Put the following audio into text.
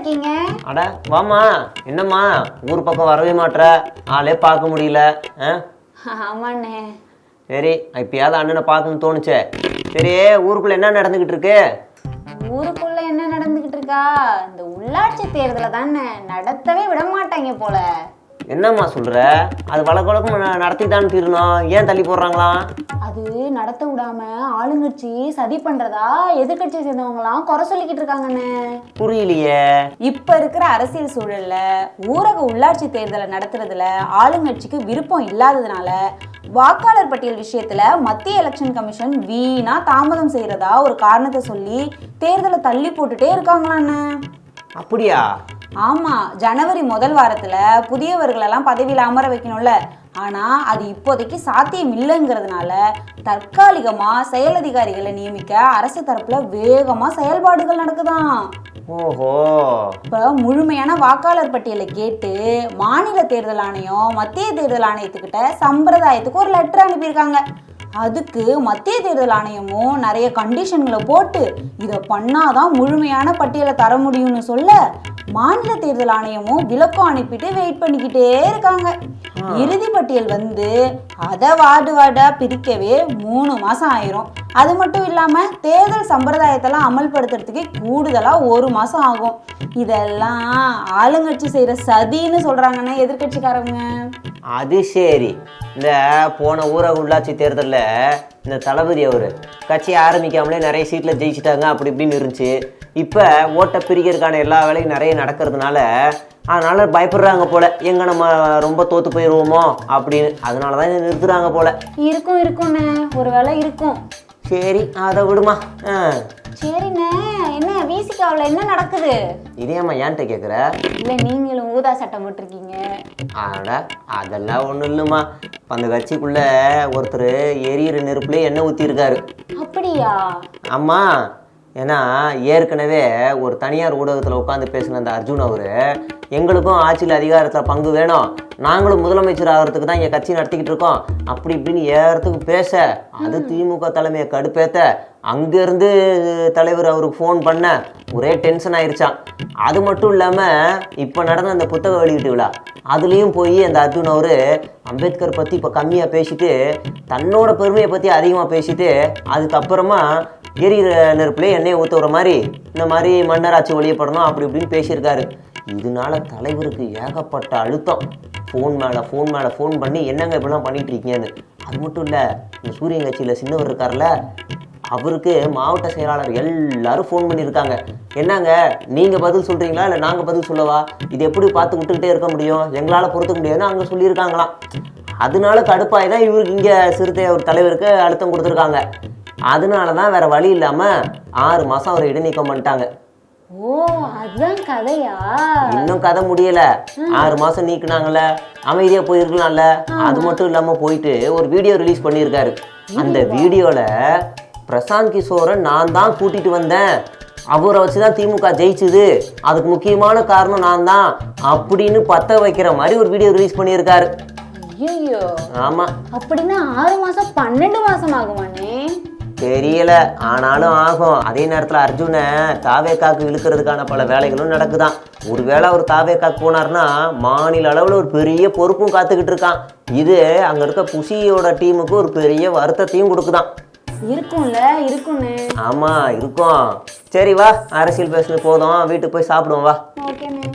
இருக்கீங்க? அட வாமா, என்னம்மா ஊர் பக்கம் வரவே மாட்ற, ஆளே பார்க்க முடியல. ஆமாண்ணே. சரி, இப்பயாவது அண்ணனை பார்க்கணும்னு தோணுச்சே. சரி, ஊருக்குள்ள என்ன நடந்துகிட்டு இருக்கு? ஊருக்குள்ள என்ன நடந்துகிட்டு இருக்கா? இந்த உள்ளாட்சி தேர்தலை தானே நடத்தவே விட மாட்டாங்க போல. என்னம்மா சொல்ற? அது வழக்கம் நடத்திட்டான்னு தீரணும், ஏன் தள்ளி போடுறாங்களாம்? அது நடத்த விடாம ஆளுங்கட்சி சதி பண்றதா எதிர்கட்சியை சேர்ந்தவங்களாம் குறை சொல்லிக்கிட்டு இருக்காங்கண்ணே. புரியலையே. இப்ப இருக்கிற அரசியல் சூழல்ல ஊரக உள்ளாட்சி தேர்தலை நடத்துறதுல ஆளுங்கட்சிக்கு விருப்பம் இல்லாததுனால வாக்காளர் பட்டியல் விஷயத்துல மத்திய எலெக்ஷன் கமிஷன் வீணா தாமதம் செய்யறதா ஒரு காரணத்தை சொல்லி தேர்தலை தள்ளி போட்டுட்டே இருக்காங்களாண்ணே. அப்படியா? ஆமா, ஜனவரி முதல் வாரத்துல புதியவர்களெல்லாம் பதவியில் அமர வைக்கணும்ல. ஆனா அது இப்போதைக்கு சாத்தியம் இல்லைங்கிறதுனால தற்காலிகமா செயல் அதிகாரிகளை நியமிக்க அரசு தரப்புல வேகமா செயல்பாடுகள் நடக்குதாம். ஓஹோ. இப்ப முழுமையான வாக்காளர் பட்டியலை கேட்டு மாநில தேர்தல் ஆணையம் மத்திய தேர்தல் ஆணையத்துக்கிட்ட சம்பிரதாயத்துக்கு ஒரு லெட்டர் அனுப்பியிருக்காங்க. அதுக்கு மத்திய தேர்தல் ஆணையமும் நிறைய கண்டிஷன்களை போட்டு இதை பண்ணாதான் முழுமையான பட்டியலை தர முடியும்னு சொல்ல மாநில தேர்தல் ஆணையமும் விளக்கம் அனுப்பிட்டு வெயிட் பண்ணிக்கிட்டே இருக்காங்க. இறுதி பட்டியல் வந்து அதை வார்டா பிரிக்கவே 3 மாசம் ஆயிரும். அது மட்டும் இல்லாம தேர்தல் சம்பிரதாயத்தெல்லாம் அமல்படுத்துறதுக்கு கூடுதலா 1 மாசம் ஆகும். இதெல்லாம் ஆளுங்கட்சி செய்யற சதின்னு சொல்றாங்கன்னா எதிர்கட்சிக்காரங்க. அது சரி. இந்த போன ஊரக உள்ளாட்சி தேர்தலில் இந்த தளபதி அவர் கட்சி ஆரம்பிக்காமலே நிறைய சீட்டில் ஜெயிச்சிட்டாங்க, அப்படி இப்படின்னு இருந்துச்சு. இப்போ ஓட்டை பிரிக்கிறதுக்கான எல்லா வேலையும் நிறைய நடக்கிறதுனால அதனால பயப்படுறாங்க போல, எங்க நம்ம ரொம்ப தோத்து போயிடுவோமோ அப்படின்னு. அதனால தான் நிறுத்துறாங்க போல. இருக்கும்ண்ணே, ஒரு வேலை இருக்கும். சரி, அதை விடுமா. சரிண்ணே, என்ன விசிகாவில் என்ன நடக்குது? இதேம்மா ஏன்ட்ட கேட்குற? இல்லை, நீங்களும் ஊதா சட்டம் போட்டிருக்கீங்க. ஆட அதெல்லாம் ஒன்றும் இல்லைம்மா. அந்த கட்சிக்குள்ள ஒருத்தர் எரியிற நெருப்புல எண்ணெய் ஊற்றிருக்காரு. அப்படியா? ஆமாம். ஏன்னா ஏற்கனவே ஒரு தனியார் ஊடகத்தில் உட்காந்து பேசின அந்த அர்ஜுன் அவர் எங்களுக்கும் ஆட்சியில் அதிகாரத்தில் பங்கு வேணும், நாங்களும் முதலமைச்சர் ஆகிறதுக்கு தான் இங்கே கட்சி நடத்திக்கிட்டு இருக்கோம் அப்படி இப்படின்னு ஏறத்துக்கு பேச அது திமுக தலைமையை கடுப்பேற்ற அங்கேருந்து தலைவர் அவருக்கு ஃபோன் பண்ண ஒரே டென்ஷன் ஆயிடுச்சான். அது மட்டும் இல்லாமல் இப்போ நடந்த அந்த புத்தக வெளியீட்டு விழா அதுலேயும் போய் அந்த அர்ஜுன் அவர் அம்பேத்கர் பற்றி இப்போ கம்மியாக பேசிட்டு தன்னோட பெருமையை பற்றி அதிகமாக பேசிட்டு அதுக்கப்புறமா எரிகிற நெருப்புலேயே எண்ணெயை ஊற்றுற மாதிரி இந்த மாதிரி மன்னராட்சி ஒழியப்படணும் அப்படி இப்படின்னு பேசியிருக்காரு. இதனால தலைவருக்கு ஏகப்பட்ட அழுத்தம். ஃபோன் மேலே ஃபோன் பண்ணி என்னங்க இப்படிலாம் பண்ணிட்டு இருக்கீங்கன்னு. அது மட்டும் இல்லை, இந்த சூரியன் கட்சியில் சின்னவர் இருக்கார்ல, அவருக்கு மாவட்ட செயலாளர் எல்லாரும் ஃபோன் பண்ணியிருக்காங்க. என்னங்க நீங்கள் பதில் சொல்கிறீங்களா இல்லை நாங்கள் பதில் சொல்லவா, இது எப்படி பார்த்து விட்டுக்கிட்டே இருக்க முடியும், எங்களால் பொறுத்துக்க முடியாதுன்னு அங்கே சொல்லியிருக்காங்களாம். அதனால கடுப்பாய் தான் இவருக்கு இங்கே சிறுத்தை ஒரு தலைவருக்கு அழுத்தம் கொடுத்துருக்காங்க. அதனால தான் வேற வழி இல்லாமல் 6 மாதம் அவர் இடைநீக்கம் பண்ணிட்டாங்க. ஓ, அதுதான் கதையா? இன்னும் கதை முடியல. 6 மாதம் நீக்கினாங்கல்ல, அமைதியாக போயிருக்கலாம்ல. அது மட்டும் இல்லாமல் போயிட்டு ஒரு வீடியோ ரிலீஸ் பண்ணியிருக்காரு. அந்த வீடியோவில் பிரசாந்த் கிஷோரை நான் தான் கூட்டிகிட்டு வந்தேன், அவரை வச்சு தான் திமுக ஜெயிச்சுது, அதுக்கு முக்கியமான காரணம் நான் தான் அப்படின்னு பற்ற வைக்கிற மாதிரி ஒரு வீடியோ ரிலீஸ் பண்ணியிருக்காரு. ஐயோ, ஆமாம். அப்படின்னா 6 மாதம் 12 மாதம் ஆகுமானே? தெரியல, ஆனாலும் ஆகும். அதே நேரத்தில் அர்ஜுனை தாவேக்காக்கு இழுக்கிறதுக்கான பல வேலைகளும் நடக்குதான். ஒருவேளை அவர் தாவேக்காக்கு போனார்னா மாநில அளவில் ஒரு பெரிய பொறுப்பும் காத்துக்கிட்டு இருக்கான். இது அங்கே இருக்க புஷியோட டீமுக்கு ஒரு பெரிய வருத்தத்தையும் கொடுக்குதான். இருக்கும்னு. ஆமாம், இருக்கும். சரி வா, அரசியல் பேசுனது போதும், வீட்டுக்கு போய் சாப்பிடுவோம் வா. ஓகேண்ணே.